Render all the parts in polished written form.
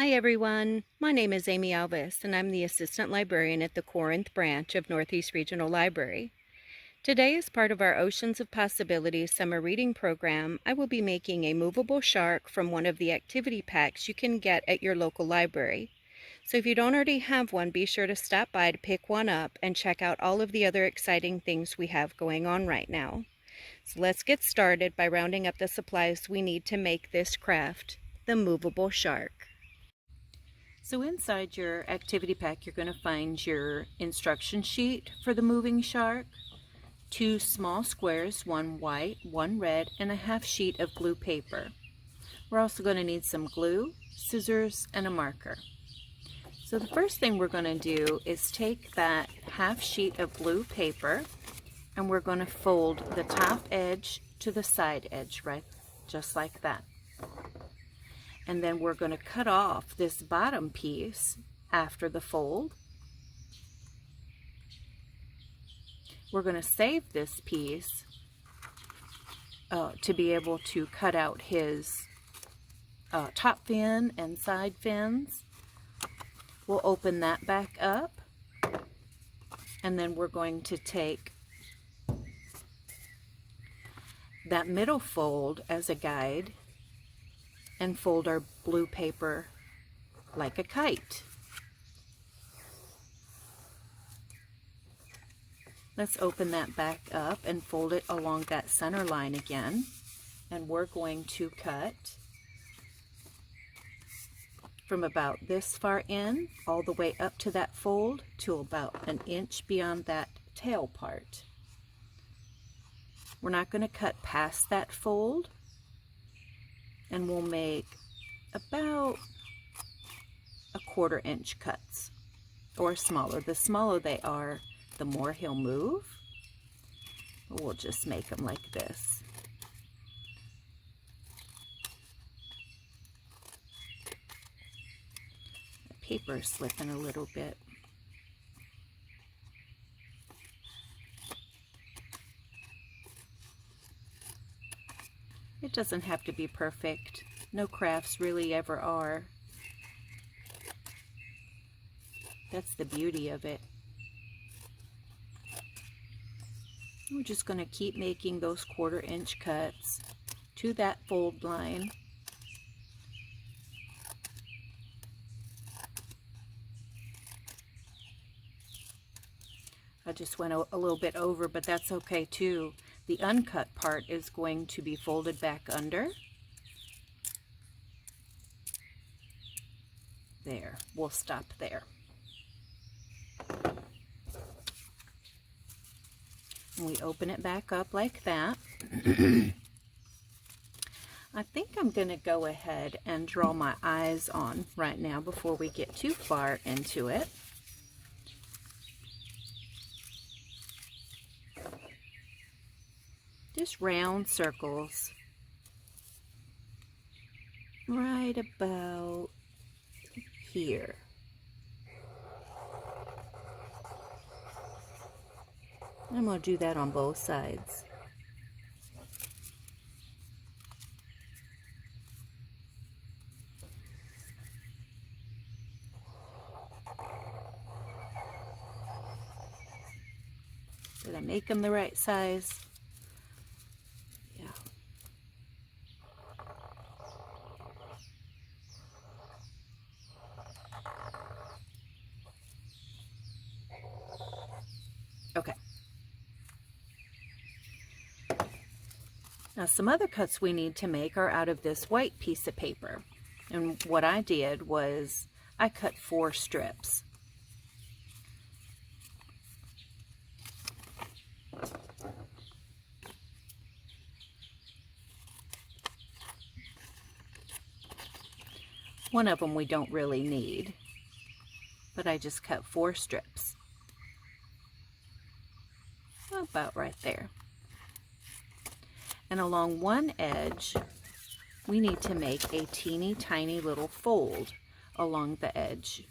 Hi everyone, my name is Amy Alvis and I'm the Assistant Librarian at the Corinth branch of Northeast Regional Library. Today, as part of our Oceans of Possibilities summer reading program, I will be making a movable shark from one of the activity packs you can get at your local library. So if you don't already have one, be sure to stop by to pick one up and check out all of the other exciting things we have going on right now. So let's get started by rounding up the supplies we need to make this craft, the movable shark. So inside your activity pack, you're going to find your instruction sheet for the moving shark, 2 small squares, one white, one red, and a half sheet of blue paper. We're also going to need some glue, scissors, and a marker. So the first thing we're going to do is take that half sheet of blue paper and we're going to fold the top edge to the side edge, right, just like that. And then we're going to cut off this bottom piece after the fold. We're going to save this piece to be able to cut out his top fin and side fins. We'll open that back up, and then we're going to take that middle fold as a guide and fold our blue paper like a kite. Let's open that back up and fold it along that center line again, and we're going to cut from about this far in all the way up to that fold to about an inch beyond that tail part. We're not going to cut past that fold, and we'll make about a 1/4 inch cuts, or smaller. The smaller they are, the more he'll move. We'll just make them like this. The paper is slipping a little bit. It doesn't have to be perfect. No crafts really ever are. That's the beauty of it. We're just going to keep making those 1/4 inch cuts to that fold line. I just went a little bit over, but that's okay too. The uncut part is going to be folded back under. There, we'll stop there. And we open it back up like that. I think I'm going to go ahead and draw my eyes on right now before we get too far into it. Just round circles right about here. I'm going to do that on both sides. Did I make them the right size? Yeah. Okay. Now some other cuts we need to make are out of this white piece of paper. And what I did was I cut 4 strips. One of them we don't really need, but I just cut 4 strips. About right there. And along one edge, we need to make a teeny tiny little fold along the edge.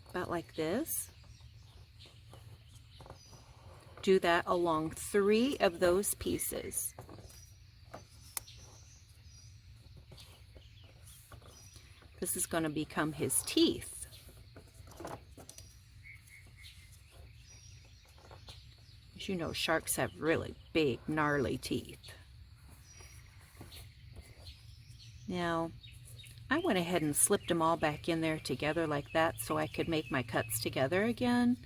About like this. Do that along 3 of those pieces. This is going to become his teeth. As you know, sharks have really big, gnarly teeth. Now, I went ahead and slipped them all back in there together like that so I could make my cuts together again.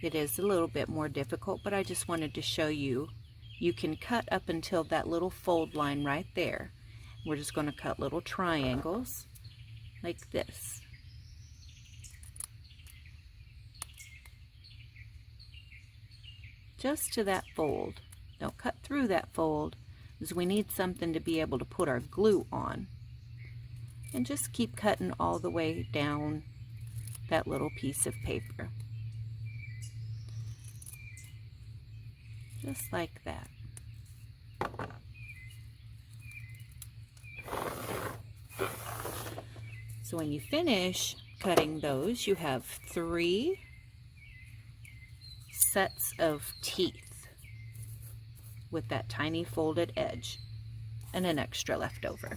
It is a little bit more difficult, but I just wanted to show you. You can cut up until that little fold line right there. We're just going to cut little triangles like this. Just to that fold. Don't cut through that fold, because we need something to be able to put our glue on. And just keep cutting all the way down that little piece of paper. Just like that. So when you finish cutting those, you have 3 sets of teeth with that tiny folded edge and an extra left over.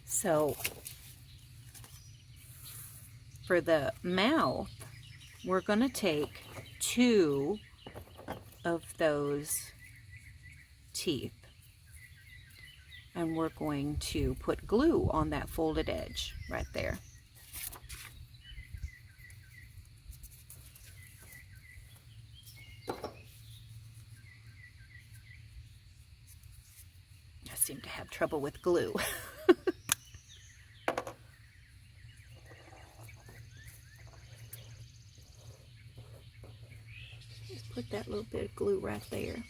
So for the mouth, we're going to take 2 of those teeth and we're going to put glue on that folded edge right there. I seem to have trouble with glue. Just put that little bit of glue right there.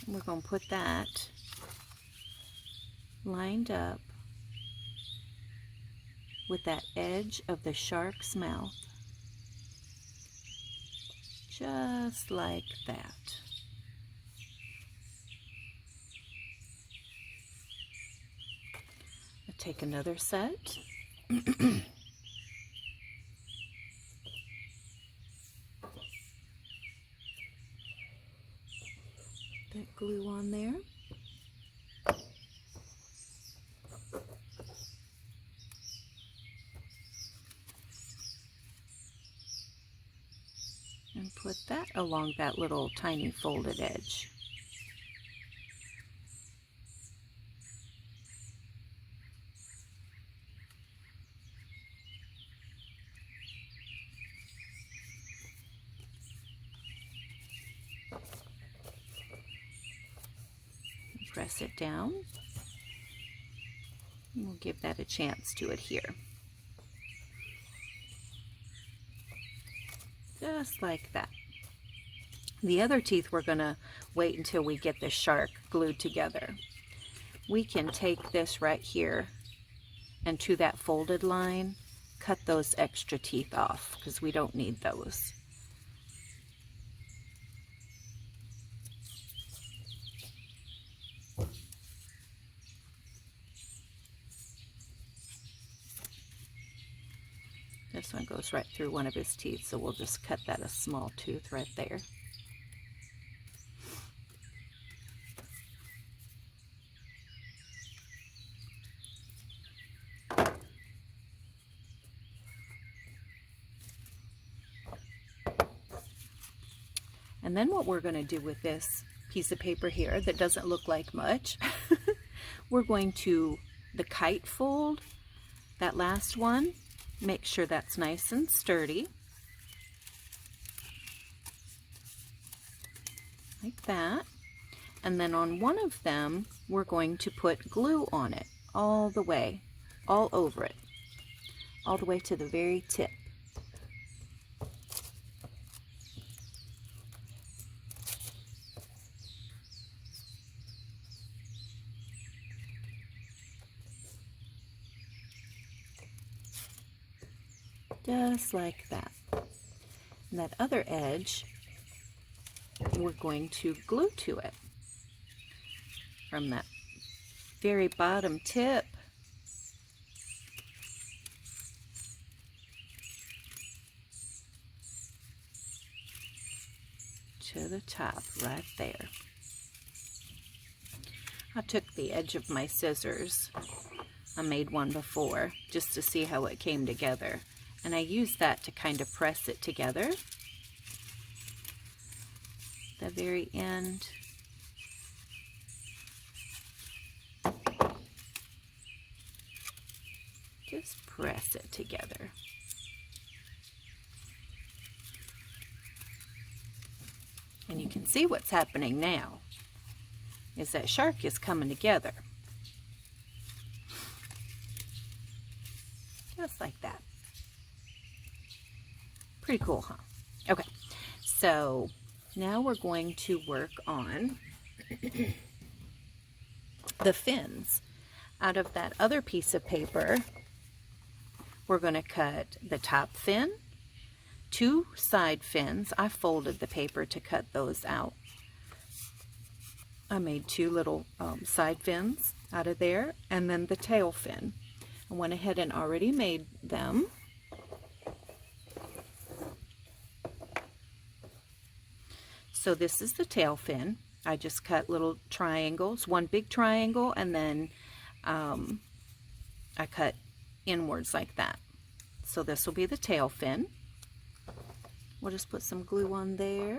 And we're going to put that lined up with that edge of the shark's mouth. Just like that. I'll take another set. That glue on there. And put that along that little tiny folded edge. Press it down. And we'll give that a chance to adhere. Just like that. The other teeth we're going to wait until we get the shark glued together. We can take this right here and to that folded line, cut those extra teeth off because we don't need those. This one goes right through one of his teeth, so we'll just cut that a small tooth right there. And then what we're going to do with this piece of paper here that doesn't look like much, we're going to, the kite fold, that last one, make sure that's nice and sturdy. Like that. And then on one of them, we're going to put glue on it all the way, all over it, all the way to the very tip. Just like that. And that other edge, we're going to glue to it from that very bottom tip to the top right there. I took the edge of my scissors. I made one before just to see how it came together. And I used that to kind of press it together. The very end. Just press it together. And you can see what's happening now is that shark is coming together. Just like that. Pretty cool, huh? Okay, so now we're going to work on the fins. Out of that other piece of paper, we're going to cut the top fin, 2 side fins. I folded the paper to cut those out. I made 2 little side fins out of there, and then the tail fin. I went ahead and already made them. So this is the tail fin. I just cut little triangles, 1 big triangle, and then I cut inwards like that. So this will be the tail fin. We'll just put some glue on there.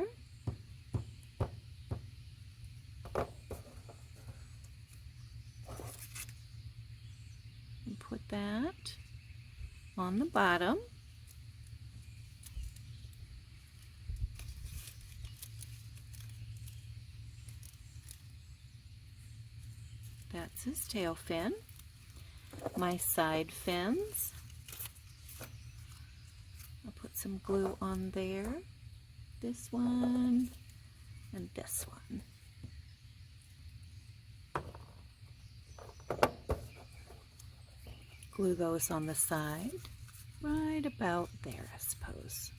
And put that on the bottom. That's his tail fin. My side fins. I'll put some glue on there. This one and this one. Glue those on the side, right about there, I suppose.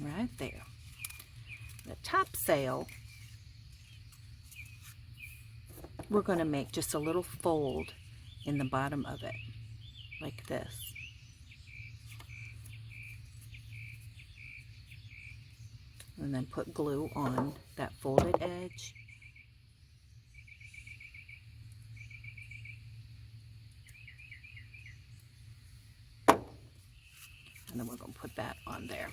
Right there. The top sail, we're going to make just a little fold in the bottom of it, like this. And then put glue on that folded edge. And then we're going to put that on there.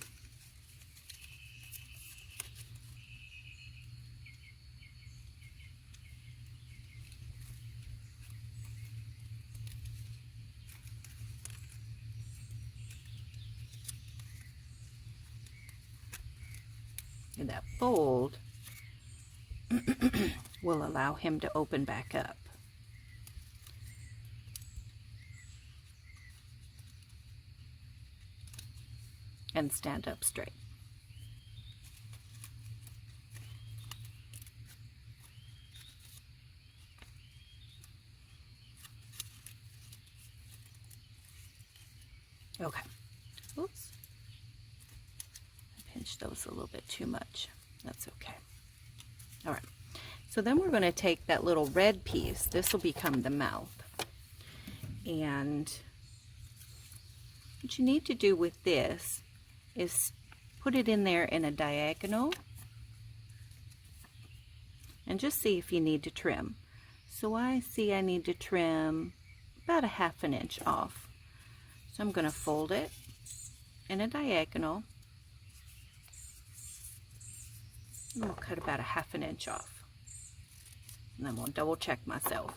And that fold will allow him to open back up. And stand up straight. Okay. Oops. I pinched those a little bit too much. That's okay. All right. So then we're going to take that little red piece. This will become the mouth. And what you need to do with this is put it in there in a diagonal and just see if you need to trim. So I see I need to trim about a 1/2 inch off. So I'm going to fold it in a diagonal and we'll cut about a 1/2 inch off. And then we'll double check myself.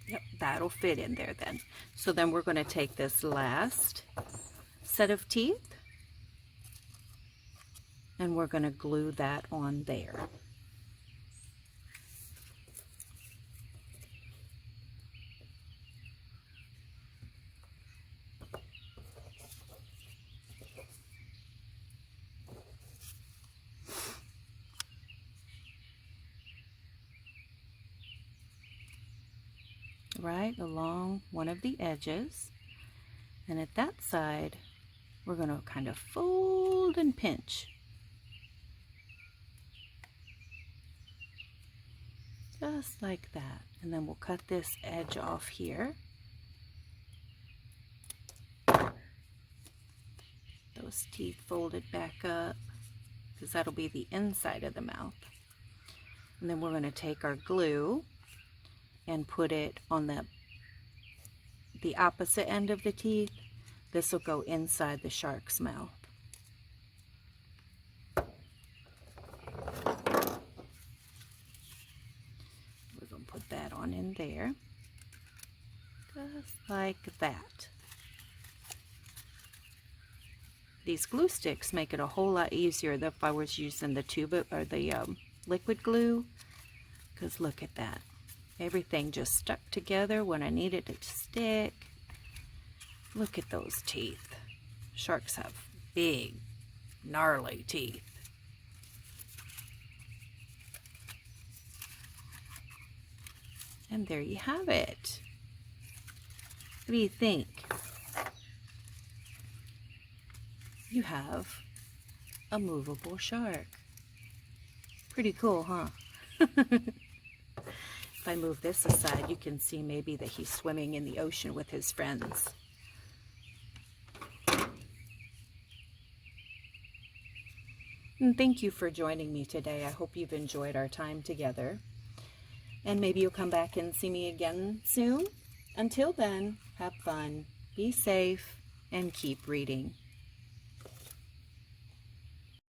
Yep, that'll fit in there then. So then we're going to take this last set of teeth and we're going to glue that on there. Right along one of the edges, And at that side, we're going to kind of fold and pinch. Just like that. And then we'll cut this edge off here. Those teeth folded back up, because that'll be the inside of the mouth. And then we're going to take our glue and put it on the opposite end of the teeth. This will go inside the shark's mouth. We're going to put that on in there, just like that. These glue sticks make it a whole lot easier than if I was using the tube or the liquid glue, because look at that. Everything just stuck together when I needed it to stick. Look at those teeth. Sharks have big, gnarly teeth. And there you have it. What do you think? You have a movable shark. Pretty cool, huh? If I move this aside, you can see maybe that he's swimming in the ocean with his friends. And thank you for joining me today. I hope you've enjoyed our time together. And maybe you'll come back and see me again soon. Until then, have fun, be safe, and keep reading.